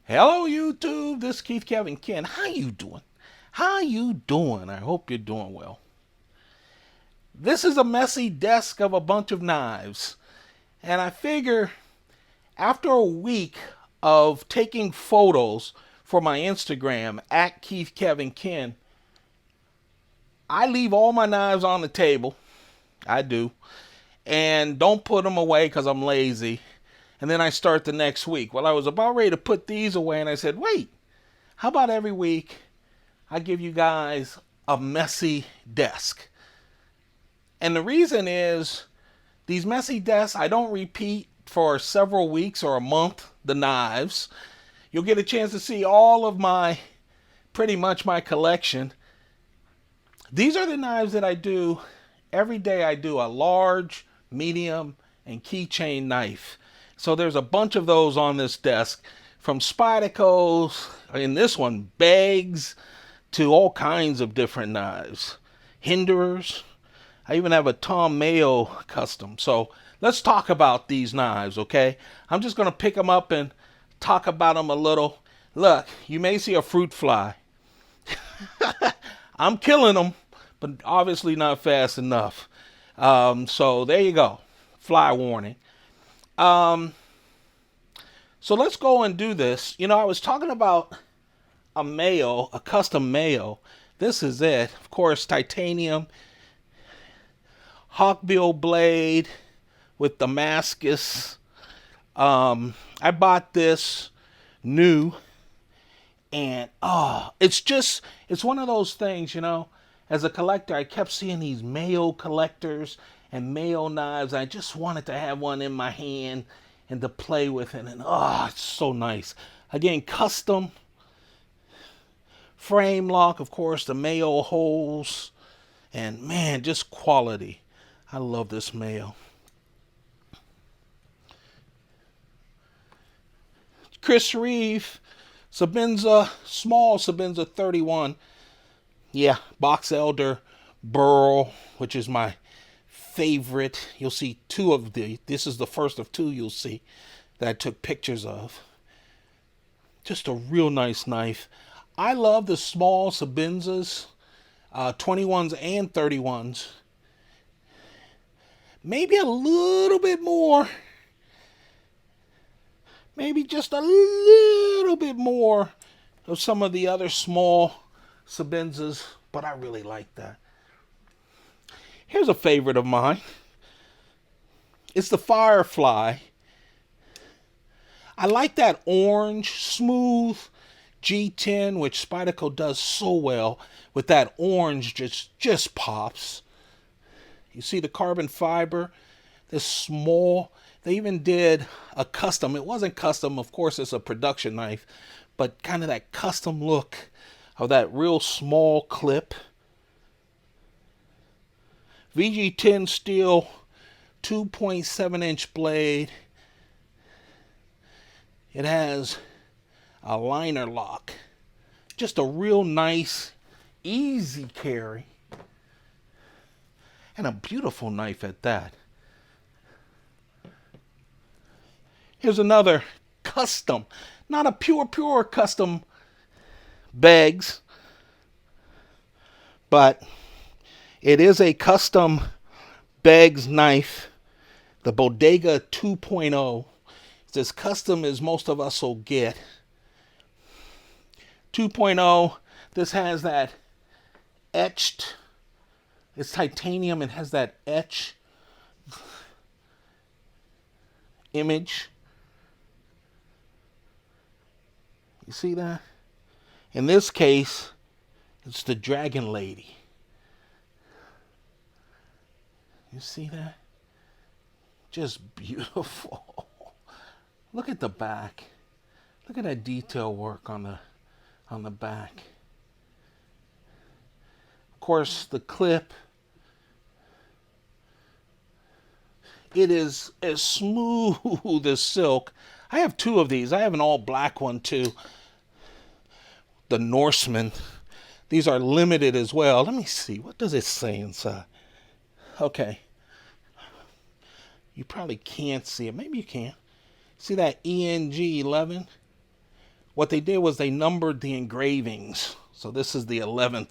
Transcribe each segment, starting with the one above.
Hello YouTube, this is Keith Kevin Ken. How you doing? How you doing? I hope you're doing well. This is a messy desk of a bunch of knives. And I figure after a week of taking photos for my Instagram at Keith Kevin Ken, I leave all my knives on the table. I do. And don't put them away because I'm lazy. And then I start the next week. Well, I was about ready to put these away and I said, wait, how about every week I give you guys a messy desk? And the reason is these messy desks, I don't repeat for several weeks or a month the knives. You'll get a chance to see all of pretty much my collection. These are the knives that I do every day. I do a large, medium, and keychain knife. So there's a bunch of those on this desk, from Spydercos, in this one, bags, to all kinds of different knives. Hinderers. I even have a Tom Mayo custom. So let's talk about these knives, okay? I'm just going to pick them up and talk about them a little. Look, you may see a fruit fly. I'm killing them, but obviously not fast enough. So there you go. Fly warning. So let's go and do this. You know, I was talking about a Mayo, a custom Mayo. This is it. Of course, titanium, hawkbill blade with Damascus. I bought this new, and it's one of those things, you know. As a collector, I kept seeing these Mayo collectors and Mayo knives. I just wanted to have one in my hand and to play with it. And it's so nice. Again, custom frame lock, of course, the Mayo holes. And man, just quality. I love this Mayo. Chris Reeve, Sebenza, small Sebenza 31. Yeah, Box Elder Burl, which is my favorite. You'll see two of this is the first of two you'll see that I took pictures of. Just a real nice knife. I love the small Sebenzas, 21s and 31s. Maybe a little bit more. Maybe just a little bit more of some of the other small Sebenzas, but I really like that. Here's a favorite of mine. It's the Firefly. I like that orange, smooth G10, which Spyderco does so well with that orange, just pops. You see the carbon fiber, this small. They even did a custom. It wasn't custom, of course, it's a production knife, but kind of that custom look of that real small clip. VG10 steel, 2.7-inch blade. It has a liner lock. Just a real nice, easy carry. And a beautiful knife at that. Here's another custom. Not a pure custom bags, but it is a custom bags knife. The Bodega 2.0. It's as custom as most of us will get. 2.0, this has that etched, it's titanium, it has that etch image. You see that? In this case, it's the Dragon Lady. You see that? Just beautiful. Look at the back. Look at that detail work on the back. Of course, the clip. It is as smooth as silk. I have two of these. I have an all black one too. The Norseman. These are limited as well. Let me see. What does it say inside? Okay. You probably can't see it. Maybe you can. See that ENG 11? what they did was they numbered the engravings. So this is the 11th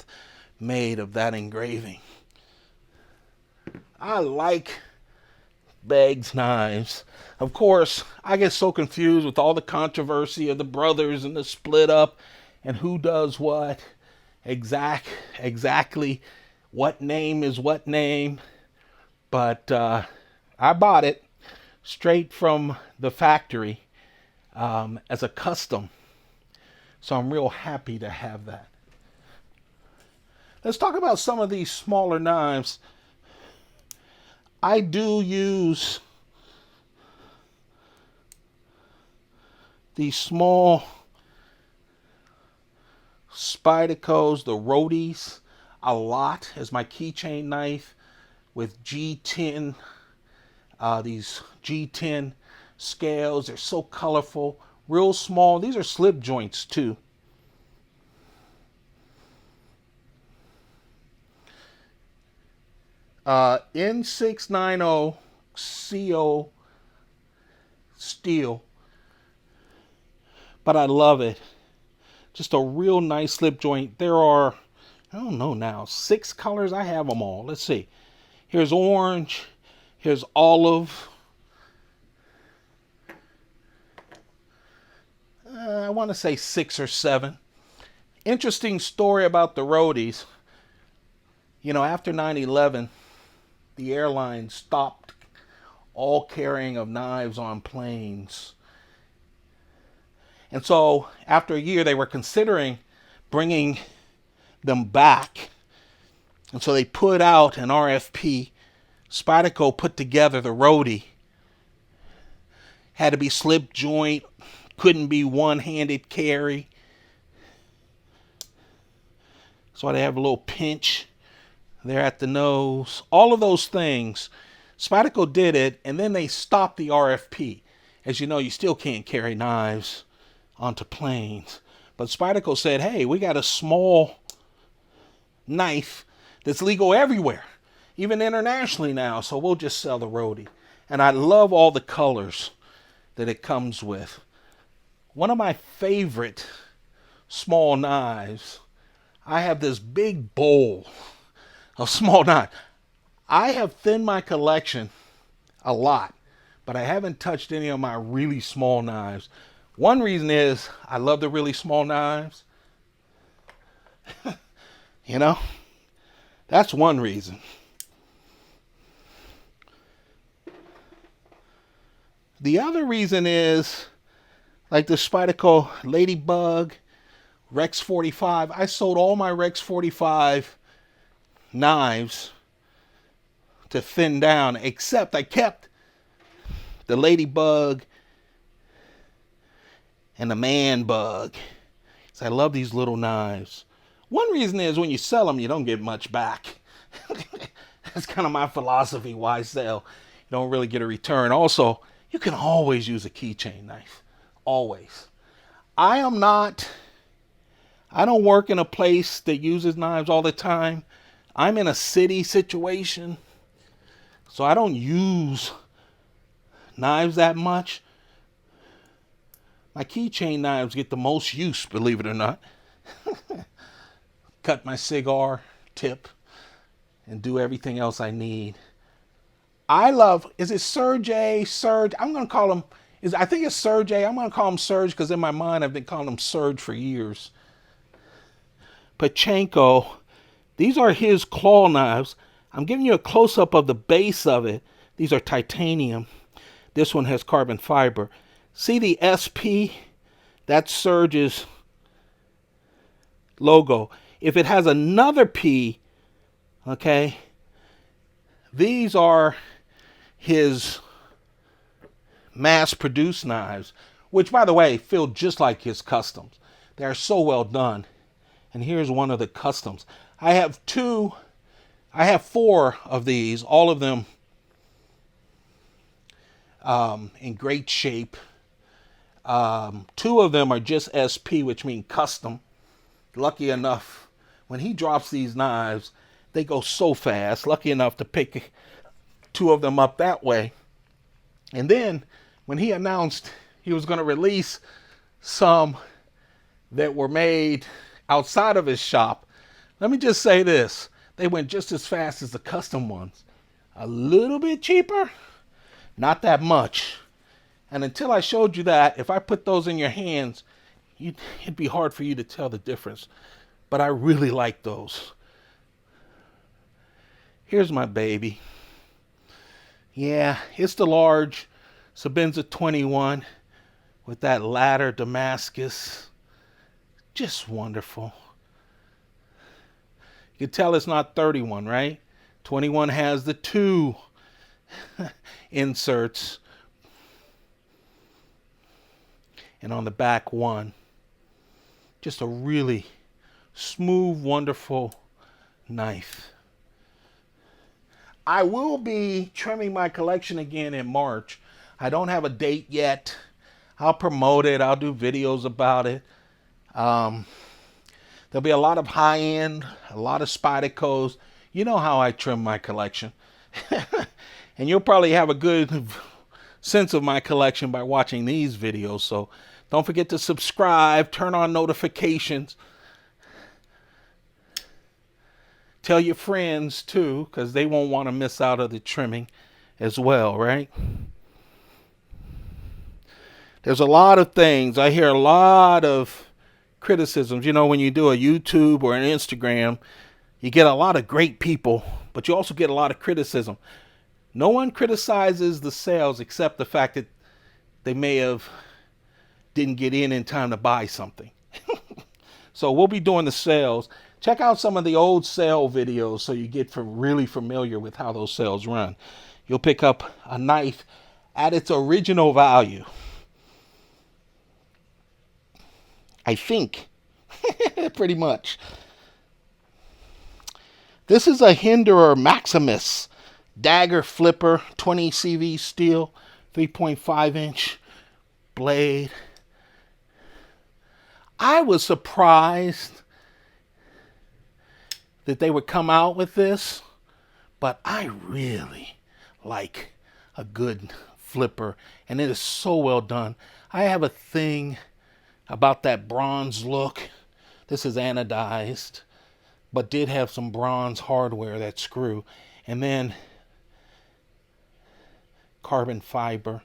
made of that engraving. I like Beg's knives. Of course, I get so confused with all the controversy of the brothers and the split up and who does what. Exactly what name is what name. But I bought it straight from the factory as a custom. So I'm real happy to have that. Let's talk about some of these smaller knives. I do use these small Spydercos, the roadies, a lot as my keychain knife with G10, these G10 scales. They're so colorful, real small. These are slip joints too. N690 CO steel, but I love it. Just a real nice slip joint. There are, I don't know now, 6 colors. I have them all. Let's see. Here's orange. Here's olive. I want to say 6 or 7. Interesting story about the roadies. You know, after 9/11, the airline stopped all carrying of knives on planes. And so after a year, they were considering bringing them back. And so they put out an RFP. Spyderco put together the roadie. Had to be slip joint. Couldn't be one-handed carry. So they have a little pinch there at the nose. All of those things. Spyderco did it, and then they stopped the RFP. As you know, you still can't carry knives onto planes. But Spyderco said, hey, we got a small knife that's legal everywhere, even internationally now, so we'll just sell the roadie. And I love all the colors that it comes with. One of my favorite small knives, I have this big bowl of small knives. I have thinned my collection a lot, but I haven't touched any of my really small knives. One reason is I love the really small knives. You know, that's one reason. The other reason is like the Spyderco Ladybug, Rex 45. I sold all my Rex 45 knives to thin down, except I kept the Ladybug and the Man Bug. So I love these little knives. One reason is when you sell them, you don't get much back. That's kind of my philosophy, why sell? You don't really get a return. Also, you can always use a keychain knife. Always. I don't work in a place that uses knives all the time. I'm in a city situation, so I don't use knives that much. My keychain knives get the most use, believe it or not. Cut my cigar tip and do everything else I need. I love, is it Serge? Serge, I'm going to call him, I think it's Serge. I'm going to call him Serge because in my mind I've been calling him Serge for years. Pachinko, these are his claw knives. I'm giving you a close-up of the base of it. These are titanium. This one has carbon fiber. See the SP? That's Serge's logo. If it has another P, okay, these are his mass-produced knives, which, by the way, feel just like his customs. They are so well done. And here's one of the customs. I have 4 of these, all of them in great shape. 2 of them are just SP, which means custom. Lucky enough, when he drops these knives, they go so fast. Lucky enough to pick 2 of them up that way. And then when he announced he was going to release some that were made outside of his shop. Let me just say this. They went just as fast as the custom ones. A little bit cheaper, not that much. And until I showed you that, if I put those in your hands, it'd be hard for you to tell the difference. But I really like those. Here's my baby. Yeah, it's the large Sebenza 21 with that ladder Damascus. Just wonderful. You can tell it's not 31, right? 21 has the 2 inserts. And on the back 1. Just a really smooth, wonderful knife. I will be trimming my collection again in March. I don't have a date yet. I'll promote it. I'll do videos about it. There'll be a lot of high-end, a lot of Spydercos. You know how I trim my collection. And you'll probably have a good sense of my collection by watching these videos. So don't forget to subscribe, turn on notifications. Tell your friends too, because they won't want to miss out of the trimming as well, right? There's a lot of things. I hear a lot of criticisms. You know, when you do a YouTube or an Instagram, you get a lot of great people, but you also get a lot of criticism. No one criticizes the sales except the fact that they may have didn't get in time to buy something. So we'll be doing the sales. Check out some of the old sale videos so you get really familiar with how those sales run. You'll pick up a knife at its original value. I think. Pretty much. This is a Hinderer Maximus Dagger flipper, 20 CV steel, 3.5 inch blade. I was surprised that they would come out with this, but I really like a good flipper, and it is so well done. I have a thing about that bronze look. This is anodized, but did have some bronze hardware, that screw, and then carbon fiber.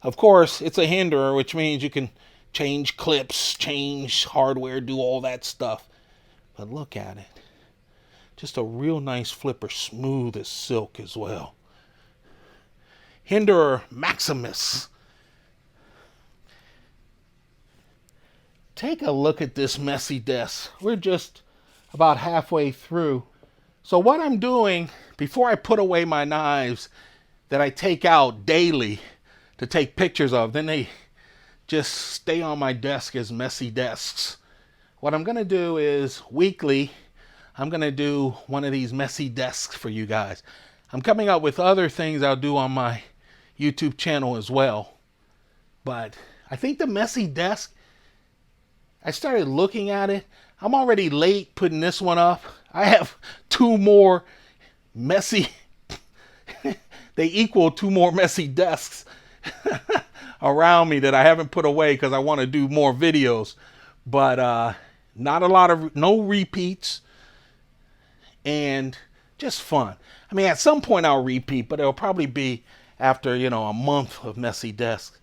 Of course, it's a Hinderer, which means you can change clips, change hardware, do all that stuff. But look at it. Just a real nice flipper, smooth as silk as well. Hinderer Maximus. Take a look at this messy desk. We're just about halfway through. So what I'm doing, before I put away my knives that I take out daily to take pictures of, then they just stay on my desk as messy desks. What I'm going to do is weekly, I'm going to do one of these messy desks for you guys. I'm coming up with other things I'll do on my YouTube channel as well. But I think the messy desk, I started looking at it. I'm already late putting this one up. I have 2 more messy, they equal 2 more messy desks around me that I haven't put away because I want to do more videos. But not a lot of, no repeats, and just fun. I mean, at some point I'll repeat, but it'll probably be after, a month of messy desks.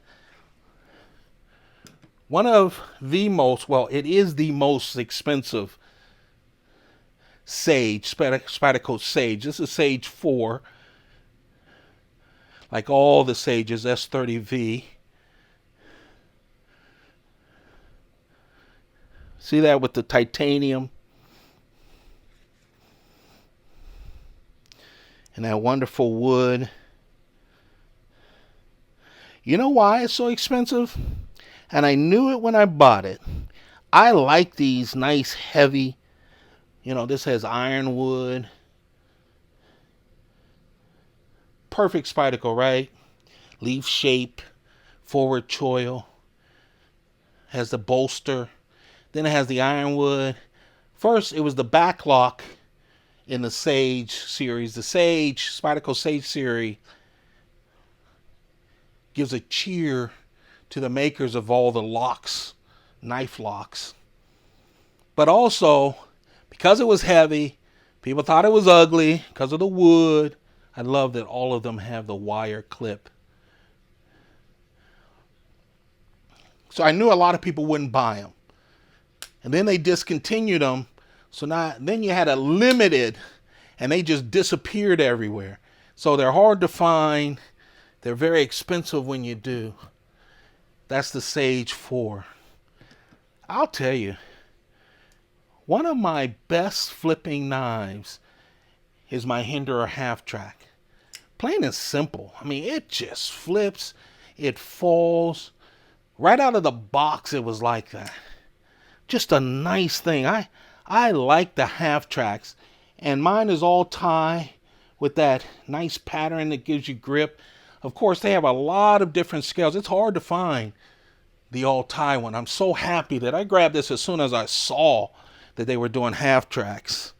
One of the most, well, it is the most expensive Sage, Spydercos Sage. This is Sage 4. Like all the Sages, S30V. See that with the titanium? And that wonderful wood. You know why it's so expensive? And I knew it when I bought it. I like these nice, heavy, this has ironwood. Perfect Spyderco, right? Leaf shape, forward choil. Has the bolster. Then it has the ironwood. First, it was the back lock in the Sage series. The Sage, Spyderco Sage series, gives a cheer to the makers of all the locks knife locks. But also, because it was heavy, people thought it was ugly because of the wood. I love that all of them have the wire clip. So I knew a lot of people wouldn't buy them. And then they discontinued them. So then you had a limited, and they just disappeared everywhere. So they're hard to find. They're very expensive when you do. That's the Sage 4. I'll tell you, one of my best flipping knives is my Hinderer half track. Plain and simple. I mean, it just flips. It falls. Right out of the box, it was like that. Just a nice thing. I like the half tracks. And mine is all tie with that nice pattern that gives you grip. Of course, they have a lot of different scales. It's hard to find the all tie one. I'm so happy that I grabbed this as soon as I saw that they were doing half tracks.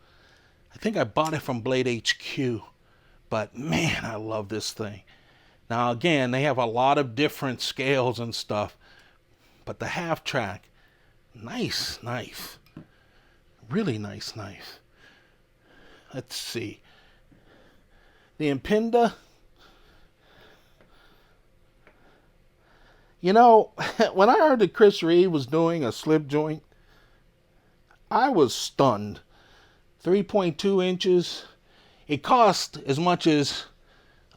I think I bought it from Blade HQ. But man, I love this thing. Now again, they have a lot of different scales and stuff. But the half track, nice knife. Really nice knife. Let's see. The Impinda. You know, when I heard that Chris Reeve was doing a slip joint, I was stunned. 3.2 inches. It cost as much as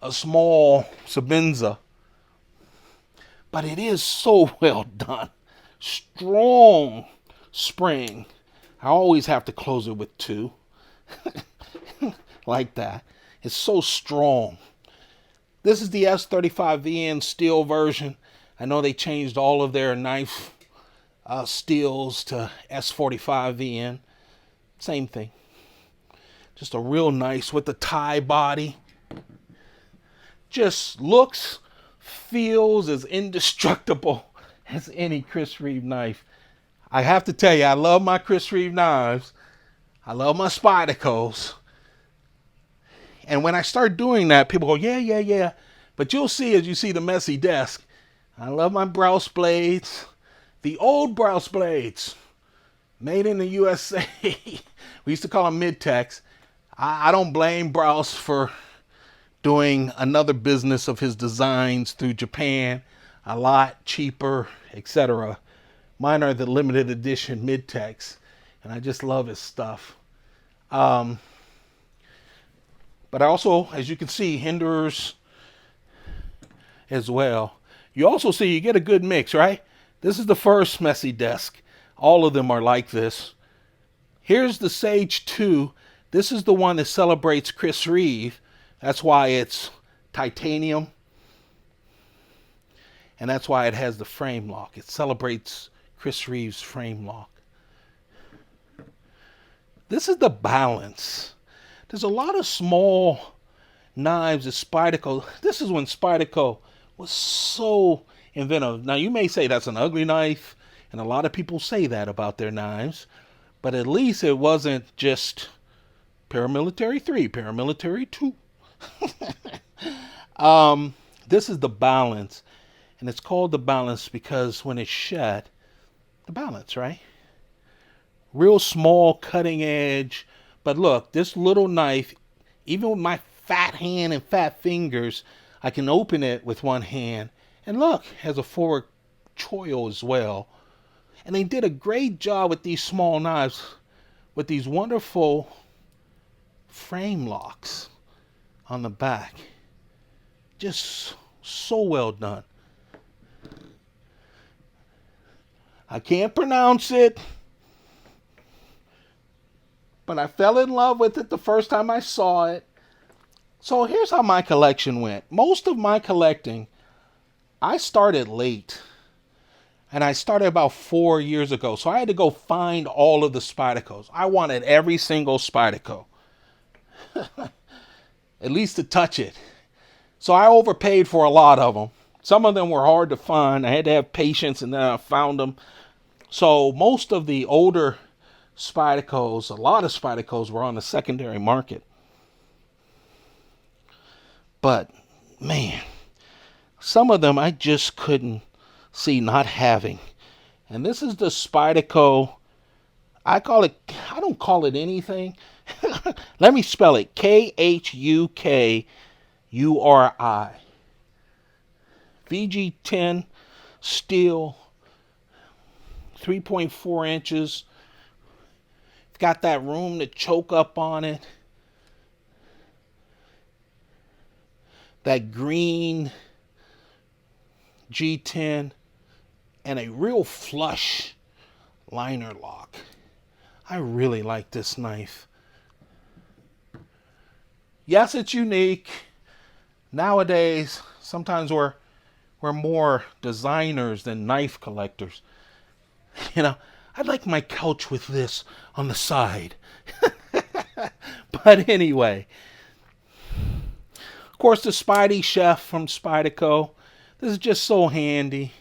a small Sebenza. But it is so well done. Strong spring. I always have to close it with 2. Like that. It's so strong. This is the S35VN steel version. I know they changed all of their knife steels to S45VN. Same thing. Just a real nice with the tie body. Just looks, feels as indestructible as any Chris Reeve knife. I have to tell you, I love my Chris Reeve knives. I love my Spydercos. And when I start doing that, people go, yeah. But you'll see as you see the messy desk. I love my Browse blades. The old Browse blades. Made in the USA. We used to call them mid-techs. I don't blame Browse for doing another business of his designs through Japan. A lot cheaper, etc. Mine are the limited edition mid-techs. And I just love his stuff. But I also, as you can see, Hinderers as well. You also see you get a good mix, right? This is the first messy desk. All of them are like this. Here's the Sage 2. This is the one that celebrates Chris Reeve. That's why it's titanium. And that's why it has the frame lock. It celebrates Chris Reeve's frame lock. This is the balance. There's a lot of small knives at Spyderco. This is when Spyderco was so inventive. Now you may say that's an ugly knife, and a lot of people say that about their knives, but at least it wasn't just paramilitary 3, paramilitary 2. This is the balance, and it's called the balance because when it's shut, the balance, right? Real small cutting edge. But look, this little knife, even with my fat hand and fat fingers, I can open it with one hand. And look, has a forward choil as well. And they did a great job with these small knives with these wonderful frame locks on the back. Just so well done. I can't pronounce it, but I fell in love with it the first time I saw it. So here's how my collection went. Most of my collecting, I started late. And I started about 4 years ago. So I had to go find all of the Spydercos. I wanted every single Spyderco. At least to touch it. So I overpaid for a lot of them. Some of them were hard to find. I had to have patience, and then I found them. So most of the older Spydercos, a lot of Spydercos were on the secondary market. But, man, some of them I just couldn't see not having. And this is the Spyderco. I don't call it anything. Let me spell it. Khukuri. VG10 steel, 3.4 inches. It's got that room to choke up on it. That green G10 and a real flush liner lock. I really like this knife. Yes, it's unique. Nowadays, sometimes we're more designers than knife collectors. You know, I'd like my couch with this on the side. But anyway, of course, the Spidey Chef from Spyderco. This is just so handy.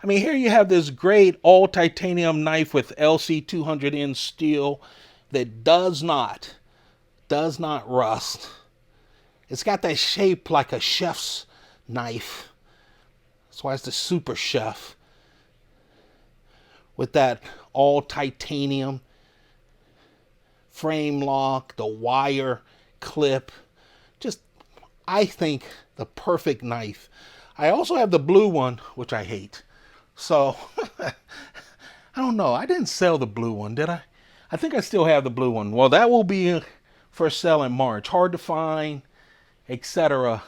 I mean, here you have this great all titanium knife with LC200N steel that does not rust. It's got that shape like a chef's knife. That's why it's the Super Chef. With that all titanium frame lock, the wire clip. Just, I think, the perfect knife. I also have the blue one, which I hate. So, I don't know. I didn't sell the blue one, did I? I think I still have the blue one. Well, that will be for sale in March. Hard to find, etc.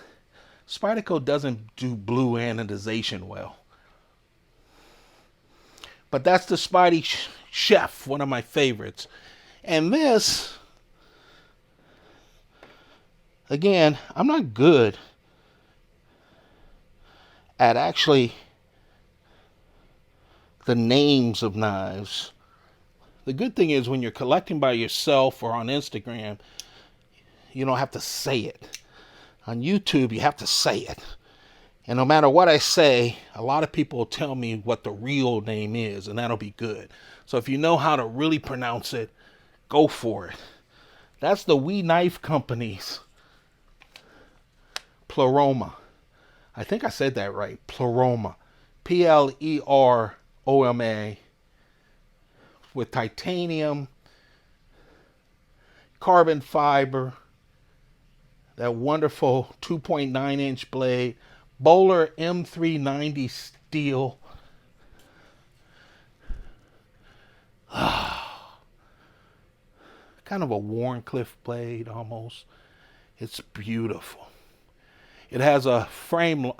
Spyderco doesn't do blue anodization well. But that's the Spidey Chef, one of my favorites. And this, again, I'm not good at actually the names of knives. The good thing is when you're collecting by yourself or on Instagram, you don't have to say it. On YouTube, you have to say it. And no matter what I say, a lot of people will tell me what the real name is, and that'll be good. So if you know how to really pronounce it, go for it. That's the We Knife Company's Pleroma. I think I said that right. Pleroma. Pleroma. With titanium, carbon fiber, that wonderful 2.9 inch blade, Bowler M390 steel. Kind of a Warncliffe blade almost. It's beautiful. It has a frame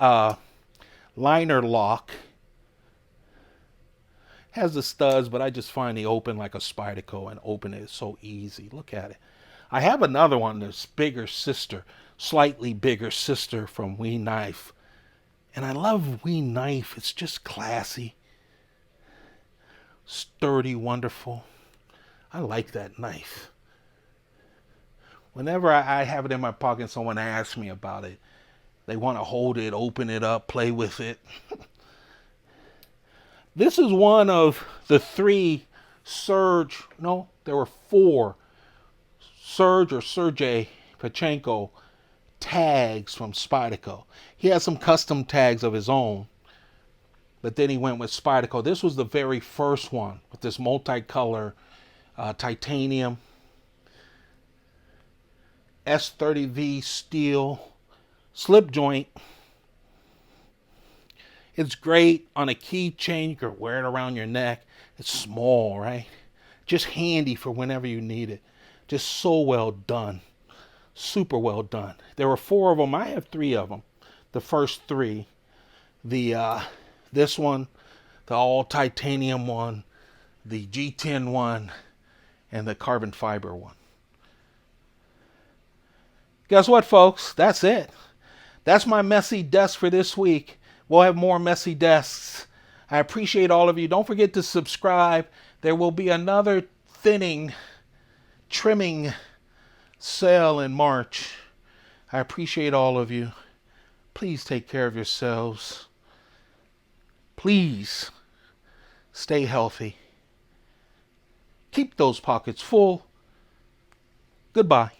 liner lock. Has the studs, but I just find they open like a Spyderco, and open it is so easy. Look at it. I have another one that's bigger sister, slightly bigger sister from We Knife. And I love We Knife. It's just classy, sturdy, wonderful. I like that knife. Whenever I have it in my pocket and someone asks me about it, they want to hold it, open it up, play with it. This is one of the 3 Serge, no, there were 4 Serge or Serge Pachinko tags from Spyderco. He has some custom tags of his own, but then he went with Spyderco. This was the very first one with this multicolor titanium S30V steel slip joint. It's great on a keychain. You can wear it around your neck. It's small, right? Just handy for whenever you need it. Just so well done. Super well done. There were 4 of them. I have 3 of them. The first 3. This one, the all titanium one, the G10 one, and the carbon fiber one. Guess what, folks? That's it. That's my messy desk for this week. We'll have more messy desks. I appreciate all of you. Don't forget to subscribe. There will be another trimming sale in March. I appreciate all of you. Please take care of yourselves. Please stay healthy. Keep those pockets full. Goodbye.